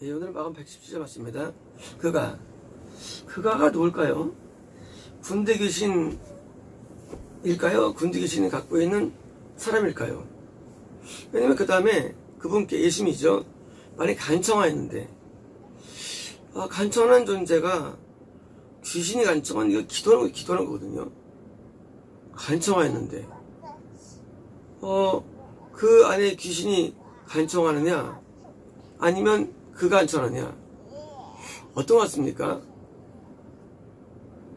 예, 오늘 마감 117절 맞습니다. 그가가 누굴까요? 군대 귀신일까요? 군대 귀신이 갖고 있는 사람일까요? 왜냐면 그 다음에 그분께 예수님이죠. 많이 간청하였는데, 간청하는 존재가 귀신이 간청한 이거 기도하는 거거든요. 간청하였는데, 그 안에 귀신이 간청하느냐, 아니면 그가 간청하느냐, 어떤 것 같습니까?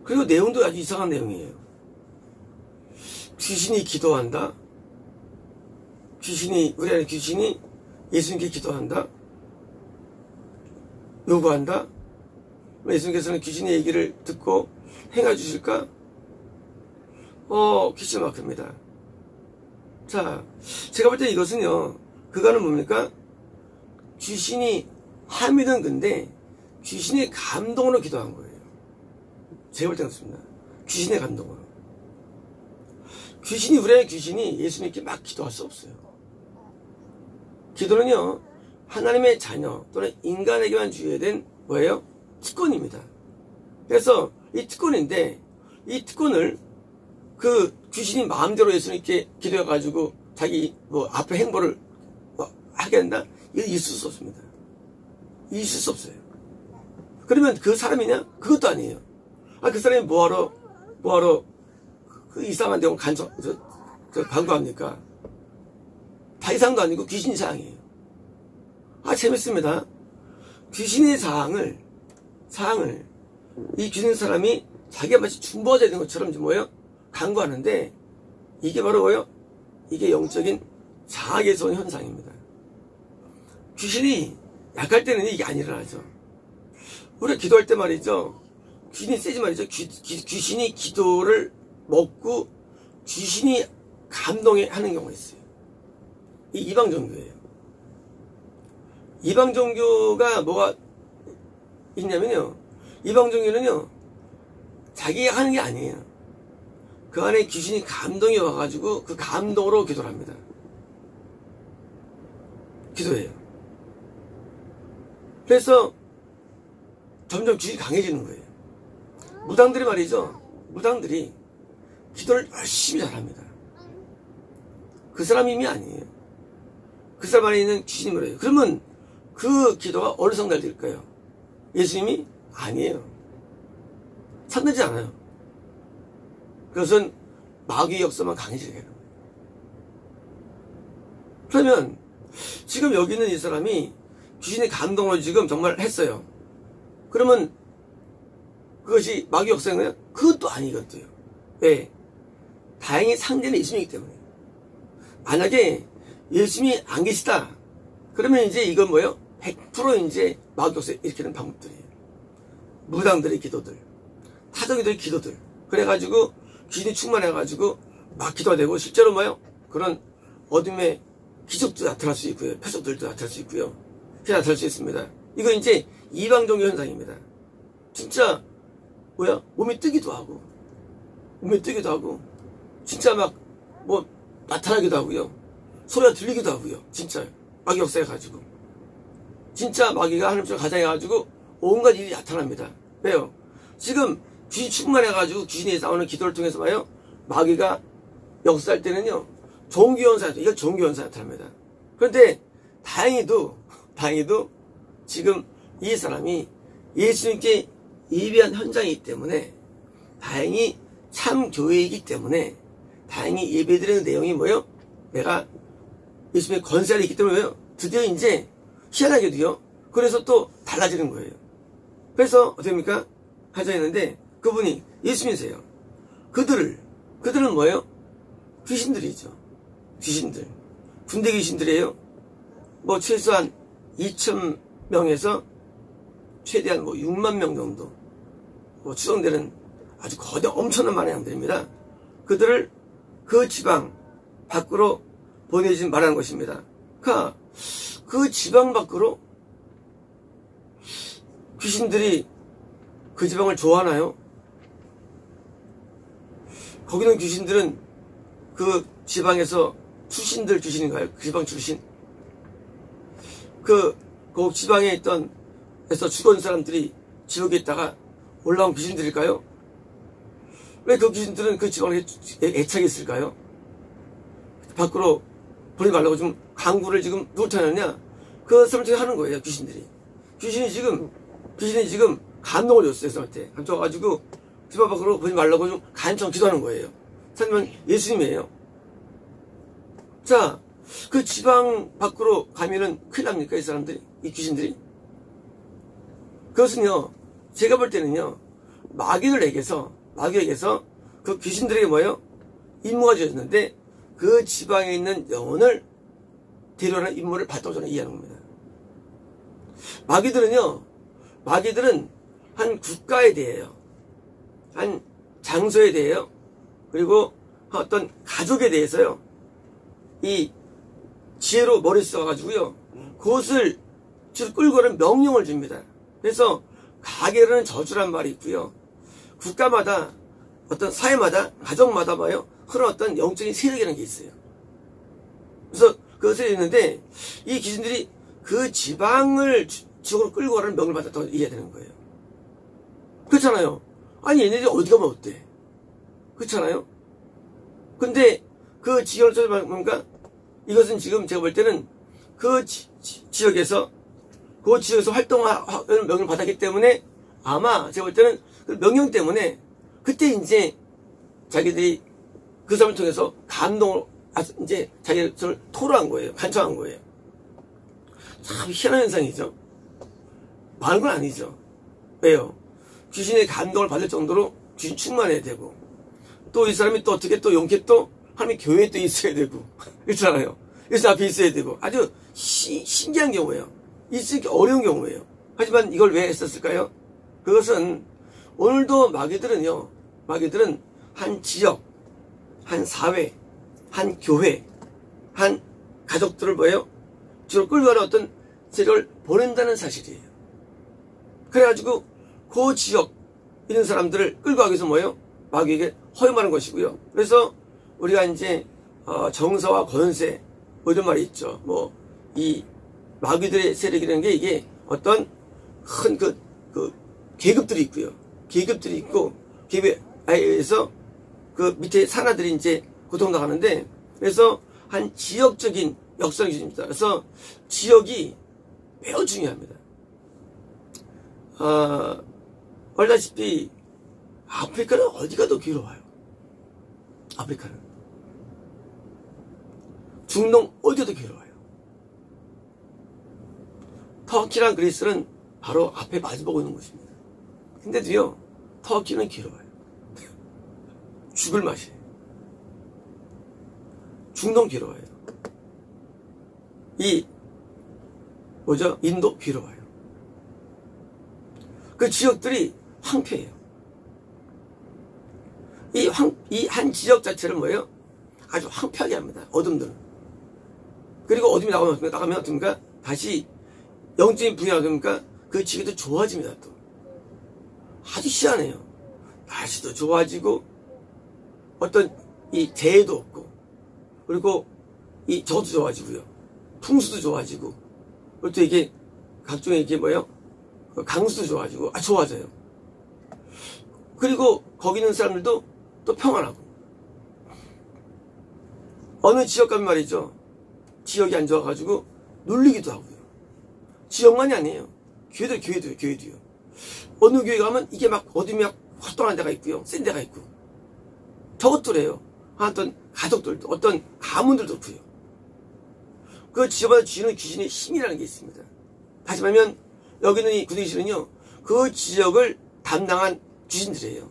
그리고 내용도 아주 이상한 내용이에요. 귀신이 기도한다. 우리 안에 귀신이 예수님께 기도한다. 요구한다. 예수님께서는 귀신의 얘기를 듣고 행해 주실까? 퀴즈 마크입니다. 자, 제가 볼 때 이것은요, 그거는 뭡니까? 귀신이 함이든 근데 귀신의 감동으로 기도한 거예요. 제가 볼 때 그렇습니다. 귀신의 감동으로. 우리 안에 귀신이 예수님께 막 기도할 수 없어요. 기도는요, 하나님의 자녀 또는 인간에게만 주어진 뭐예요? 특권입니다. 그래서 이 특권인데, 이 특권을 그 귀신이 마음대로 예수님께 기도해가지고 자기 앞에 행보를 하게 한다? 이거 있을 수 없습니다. 있을 수 없어요. 그러면 그 사람이냐? 그것도 아니에요. 그 사람이 뭐하러 그 이상한 내용 광고합니까? 다 이상도 아니고 귀신이 사항이에요. 재밌습니다. 귀신의 사항을 이 귀신 사람이 자기가 마치 중보자 되는 것처럼 뭐예요? 강구하는데, 이게 바로 뭐예요? 이게 영적인 장악에서 온 현상입니다. 귀신이 약할 때는 이게 안 일어나죠. 우리가 기도할 때 말이죠, 귀신이 세지 말이죠. 귀신이 기도를 먹고 귀신이 감동하는 경우가 있어요. 이 이방 종교예요. 이방 종교가 뭐가 있냐면요, 이방 종교는요, 자기가 하는 게 아니에요. 그 안에 귀신이 감동이 와가지고 그 감동으로 기도를 합니다. 기도해요. 그래서 점점 귀신이 강해지는 거예요. 무당들이 말이죠, 무당들이 기도를 열심히 잘합니다. 그 사람 힘이 아니에요. 그 사람 안에 있는 귀신이 뭐래요? 그러면 그 기도가 어느 성날 될까요? 예수님이? 아니에요. 참되지 않아요. 그것은 마귀의 역사만 강해지게 되는 거예요. 그러면 지금 여기 있는 이 사람이 귀신의 감동으로 지금 정말 했어요. 그러면 그것이 마귀 역사인가요? 그것도 아니거든요. 왜? 다행히 상대는 예수님이기 때문에. 만약에 예수님이 안 계시다, 그러면 이제 이건 뭐예요? 100% 이제 마귀 역사 이렇게 되는 방법들이에요. 무당들의 기도들, 타적이들의 기도들, 그래가지고 귀신이 충만해가지고 막 기도가 되고, 실제로 뭐예요? 그런 어둠의 기적도 나타날 수 있고요, 표적들도 나타날 수 있고요, 그게 나타날 수 있습니다. 이거 이제 이방종교 현상입니다. 진짜 몸이 뜨기도 하고, 진짜 막 나타나기도 하고요, 소리가 들리기도 하고요. 진짜 마귀 역사해가지고, 진짜 마귀가 하나님처럼 가장해가지고 온갖 일이 나타납니다. 왜요? 지금 귀신 충만해가지고 귀신이 싸우는 기도를 통해서 봐요, 마귀가 역사할 때는요, 이건 종교현상이 나타납니다. 그런데 다행히도 지금 이 사람이 예수님께 예배한 현장이기 때문에, 다행히 참 교회이기 때문에, 다행히 예배드리는 내용이 뭐예요? 내가 예수님의 권세가 있기 때문에 왜요? 드디어 이제 희한하게도요, 그래서 또 달라지는 거예요. 그래서 어떻습니까? 가져있는데 그분이 예수님이세요. 그들은 뭐예요? 귀신들이죠. 귀신들. 군대 귀신들이에요. 최소한 2,000명에서 최대한 6만 명 정도 추정되는 아주 엄청난 많은 양들입니다. 그들을 그 지방 밖으로 보내지 말라는 것입니다. 그 지방 밖으로 귀신들이 그 지방을 좋아하나요? 거기는 귀신들은 그 지방에서 출신들 귀신인가요? 그 지방 출신? 그 지방에 있던 에서 죽은 사람들이 지옥에 있다가 올라온 귀신들일까요? 왜 그 귀신들은 그 지방에 애착이 있을까요? 밖으로 보내지 말라고 지금 강구를 지금 누구한테 하느냐? 그 사람한테 하는 거예요, 귀신들이. 귀신이 지금 감동을 줬어요, 사람한테. 감동 줘가지고 집 밖으로 보내지 말라고 좀 간청 기도하는 거예요. 사람은 예수님이에요. 자, 그 지방 밖으로 가면은 큰일 납니까, 이 사람들이? 이 귀신들이? 그것은요, 제가 볼 때는요, 마귀에게서 그 귀신들에게 뭐예요? 임무가 주어졌는데, 그 지방에 있는 영혼을 데려오는 임무를 받다고 저는 이해하는 겁니다. 마귀들은 한 국가에 대해요. 한 장소에 대해요. 그리고 어떤 가족에 대해서요. 이 지혜로 머리 써가지고요. 그것을 끌고 가는 명령을 줍니다. 그래서 가게라는 저주란 말이 있고요. 국가마다 어떤 사회마다 가정마다 뭐예요? 그런 어떤 영적인 세력이라는 게 있어요. 그래서 그것을 있는데 이 귀신들이 그 지방을 지옥으로 끌고 가라는 명령을 받았다고 이해해야 되는 거예요. 그렇잖아요. 아니 얘네들이 어디 가면 어때? 그렇잖아요. 근데 그 지역을 찾아보니까 이것은 지금 제가 볼 때는 그 지역에서 활동하는 명령을 받았기 때문에 아마 제가 볼 때는 그 명령 때문에 그때 이제 자기들이 그 사람을 통해서 감동을 이제 자기를 토로한 거예요. 간청한 거예요. 참 희한한 현상이죠. 많은 건 아니죠. 왜요? 귀신의 감동을 받을 정도로 귀신 충만해야 되고 또 이 사람이 또 어떻게 또 용케 또 하나님의 교회에 또 있어야 되고 그렇잖아요. 그래서 앞에 있어야 되고 아주 신기한 경우예요. 있기 어려운 경우예요. 하지만 이걸 왜 했었을까요? 그것은 오늘도 마귀들은 한 지역, 한 사회, 한 교회, 한 가족들을 뭐예요? 주로 끌고 가는 어떤 세력을 보낸다는 사실이에요. 그래가지고 그 지역 있는 사람들을 끌고 가기 위해서 뭐예요? 마귀에게 허용하는 것이고요. 그래서 우리가 이제 정서와 권세 뭐 이런 말이 있죠. 뭐 이 마귀들의 세력이라는 게 이게 어떤 큰 그 계급들이 있고요. 계급들이 있고 계급에 의해서 그 밑에 산하들이 이제 고통당하는데 그래서 한 지역적인 역사를 기준입니다. 그래서 지역이 매우 중요합니다. 알다시피 아프리카는 어디가 더 괴로워요? 아프리카는 중동 어디가 더 괴로워요? 터키랑 그리스는 바로 앞에 마주보고 있는 곳입니다. 근데도요 터키는 괴로워요. 죽을 맛이에요. 중동 괴로워요. 인도 괴로워요. 그 지역들이 황폐해요. 이 한 지역 자체를 뭐예요? 아주 황폐하게 합니다. 어둠들은. 그리고 어둠이 나가면 어떻습니까? 다시 영적인 분야가 됩니까? 그 지역도 좋아집니다. 또 아주 희한해요. 날씨도 좋아지고 어떤 이 재해도 없고 그리고 이 저도 좋아지고요. 풍수도 좋아지고 그리고 또 이게 각종의 이게 뭐예요? 강수도 좋아지고 좋아져요. 그리고 거기 있는 사람들도 또 평안하고 어느 지역 가면 말이죠. 지역이 안 좋아가지고 눌리기도 하고요. 지역만이 아니에요. 교회도요. 어느 교회 가면 이게 막 어둠이 막 활동하는 데가 있고요. 센 데가 있고 저것들이에요. 어떤 가족들도 어떤 가문들도 그래요. 그 지역마다 쥐는 귀신의 힘이라는 게 있습니다. 다시 말하면 여기 있는 이 구덩이신은요 그 지역을 담당한 귀신들이에요.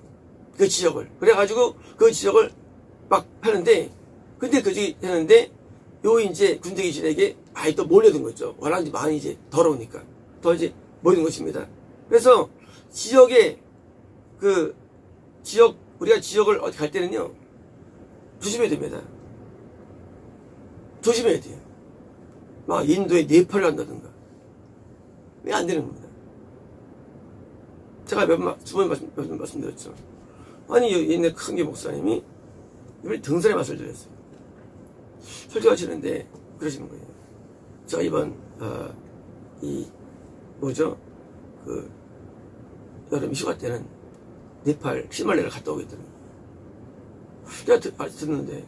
그 지역을 그래가지고 그 지역을 막 하는데 근데 그 지역이 하는데 요 이제 군대귀신에게 많이 또 몰려든 거죠. 워낙 많이 이제 더러우니까 더 이제 몰린 것입니다. 그래서 지역에 우리가 지역을 어디 갈 때는요 조심해야 됩니다. 조심해야 돼요. 막 인도에 네팔을 간다든가 왜 안 되는 겁니다. 제가 두 번 말씀드렸죠. 아니 옛날 큰게 목사님이 이번에 등산에 맛을 들였어요. 설교하시는데 그러시는 거예요. 제가 이번 이 뭐죠? 그 여름 휴가 때는 네팔 히말라야를 갔다 오겠더니 내가 듣는데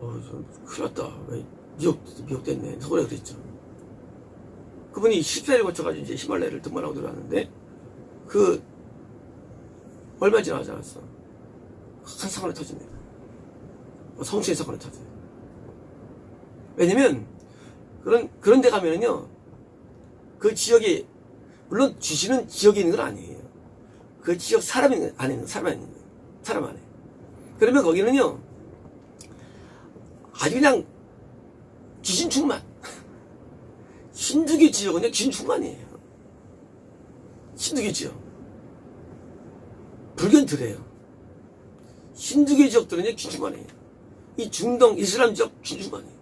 좀 큰일 났다. 왜 미혹 됐네. 서울에 그랬죠. 그분이 14일 거쳐가지고 이제 히말라야를 등반하고 들어왔는데 그 얼마 지나지 않았어. 큰 사건이 터집니다. 성추행 사건이 터져요. 왜냐면 그런 데 가면은요 그 지역에 물론 귀신은 지역에 있는 건 아니에요. 그 지역 사람 안에 있는 거예요. 사람 안에. 그러면 거기는요 아주 그냥 귀신 충만. 힌두교 지역은요 귀신 충만이에요. 힌두교 지역. 불교는 덜해요. 힌두교 지역들은요 귀신 충만이에요. 이 중동 이슬람 지역 귀신 충만이에요.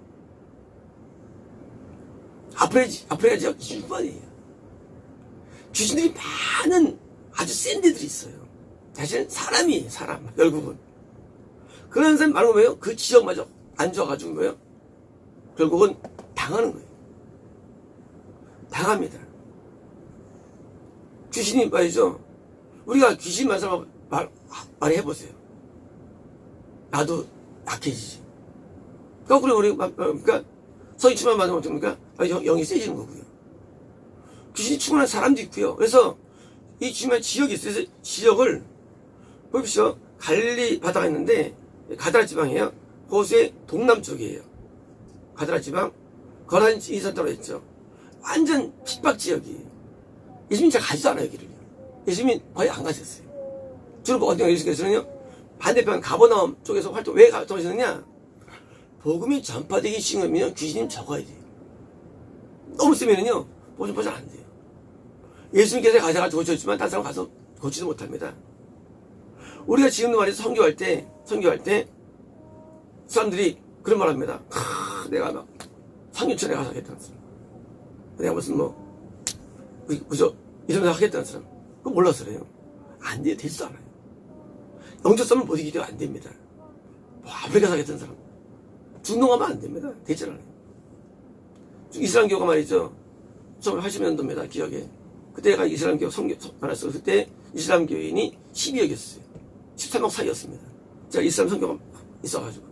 아프리카 지역 귀신 충만이에요. 귀신들이 많은 아주 센 데들이 있어요. 사실은 사람이에요. 사람 결국은. 그런 사람이 많은 거예요. 그 지역마저 안 좋아가지고 뭐예요? 결국은 당하는 거예요. 당합니다. 귀신이 말이죠. 우리가 귀신 많은 사람 말해보세요. 나도 약해지지. 거꾸로 그러니까 성이 충만하면 어떻습니까? 영이 세지는 거고요. 귀신이 충만한 사람도 있고요. 그래서 이 지역이 있어요. 그래서 지역을 보십시오. 갈릴리 바다가 있는데 가드라 지방이에요. 호수의 동남쪽이에요. 가드라 지방. 거란 이산 떨어졌죠. 완전 핍박 지역이에요. 예수님이 잘 가지도 않아요, 여기를. 예수님이 거의 안 가셨어요. 주로 어떤 예수께서는요, 반대편 가버나움 쪽에서 왜 활동하셨느냐? 복음이 전파되기 쉬우면 귀신이 적어야 돼요. 너무 세면은요, 보존 안 돼요. 예수님께서 가셔가지고 고쳤지만 다른 사람 가서 고치지 못합니다. 우리가 지금도 말해서 선교할 때 사람들이 그런 말 합니다. 내가 막 상류천에 가서 하겠다는 사람. 내가 무슨 그저 이런 거 하겠다는 사람. 그거 몰라서 그래요. 안 돼요. 되지도 않아요. 영적 싸움을 못 이기려 안 됩니다. 아프리카에서 하겠다는 사람. 중동 가면 안 됩니다. 되지 않아요. 이슬람교가 말이죠. 1980년도입니다. 기억에. 그때가 이슬람교 말했어. 그때 이슬람교인이 12억이었어요. 13억 사이였습니다. 제가 이슬람 선교가 있어가지고.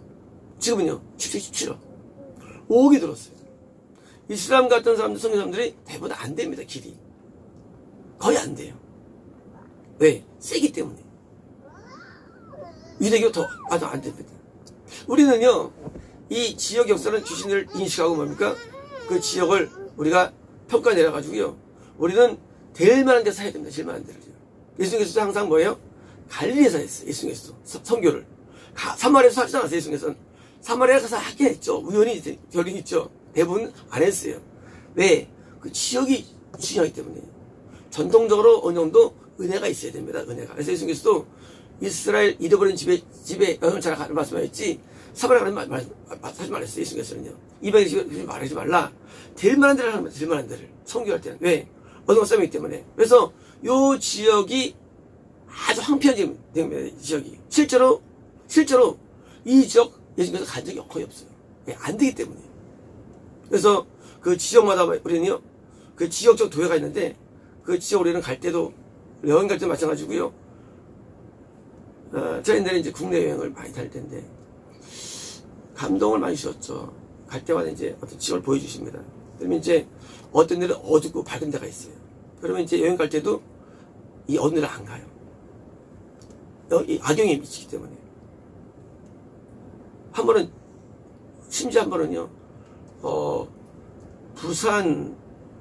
지금은요, 17억. 5억이 들었어요. 이슬람 같은 사람들, 선교 사람들이 대부분 안 됩니다, 길이. 거의 안 돼요. 왜? 세기 때문에. 유대교 아주 안 됩니다. 우리는요, 이 지역 역사는 귀신을 인식하고 뭡니까? 그 지역을 우리가 평가 내려가지고요. 우리는 될 만한 데서 해야 됩니다. 제일 만한 데를. 예수님께서 항상 뭐예요? 갈릴리에서 했어요. 예수님께서 선교를. 사마리아에서 하지 않았어요. 예수님께서는. 사마리아 가서 하긴 했죠. 우연히 결이 있죠. 대부분 안 했어요. 왜? 그 지역이 중요하기 때문에. 전통적으로 어느 정도 은혜가 있어야 됩니다. 은혜가. 그래서 예수님께서도 이스라엘 잃어버린 집에 여성을 잘 말씀하셨지 사마리아 가는 하지 말았어요. 예수님께서는요. 이방인 집에 말하지 말라. 될 만한 데를 하는 거예요. 될 만한 데를. 선교할 때는. 왜? 어느 싸움이기 때문에. 그래서 요 지역이 아주 황폐한 지역이. 실제로 이 지역 예수님께서 간 적이 거의 없어요. 왜? 안 되기 때문에. 그래서 그 지역마다 우리는요. 그 지역적 도회가 있는데 그 지역 우리는 갈 때도 여행 갈 때 마찬가지고요. 저희들은 이제 국내 여행을 많이 다닐 텐데 감동을 많이 주셨죠. 갈 때마다 이제 어떤 지역을 보여주십니다. 그러면 이제 어떤 데는 어둡고 밝은 데가 있어요. 그러면 이제 여행 갈 때도 이 어느 데를 안 가요. 이 악영에 미치기 때문에. 심지어 한 번은요, 부산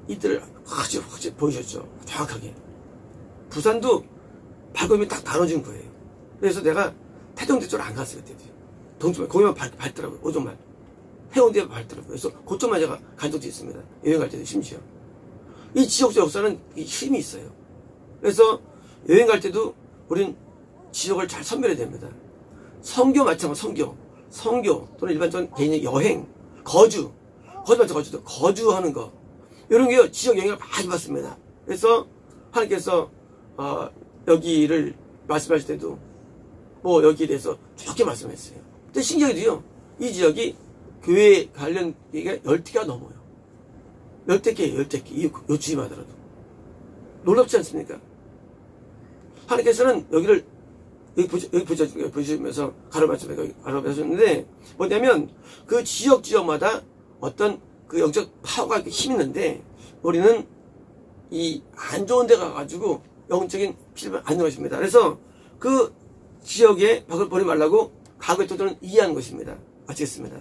이들을 아주 보이셨죠. 정확하게. 부산도 밝음이 딱 나눠진 거예요. 그래서 내가 태동대 쪽으로 안 갔어요. 그때. 동쪽만, 거기만 밝더라고요. 오종만. 해운대에 밝더라고요. 그래서 그쪽만 제가 간 적도 있습니다. 여행 갈 때도 심지어. 이 지역적 역사는 힘이 있어요. 그래서 여행 갈 때도 우린 지역을 잘 선별해야 됩니다. 선교 마찬가지, 선교 또는 일반적인 개인의 여행, 거주하는 거. 이런 게요, 지역 영향을 많이 받습니다. 그래서 하나님께서, 여기를 말씀하실 때도, 여기에 대해서 좋게 말씀했어요. 근데 신기하게도요, 이 지역이 교회 관련 얘기가 10개가 넘어요. 10개, 요 주위만 하더라도. 놀랍지 않습니까? 하나님께서는 여기 보시면서 가로막혔는데 뭐냐면 그 지역마다 어떤 그 영적 파워가 힘이 있는데 우리는 이 안 좋은 데 가가지고 영적인 피를 안 넣으십니다. 그래서 그 지역에 박을 버리지 말라고 가구의 토도는 이해한 것입니다. 마치겠습니다.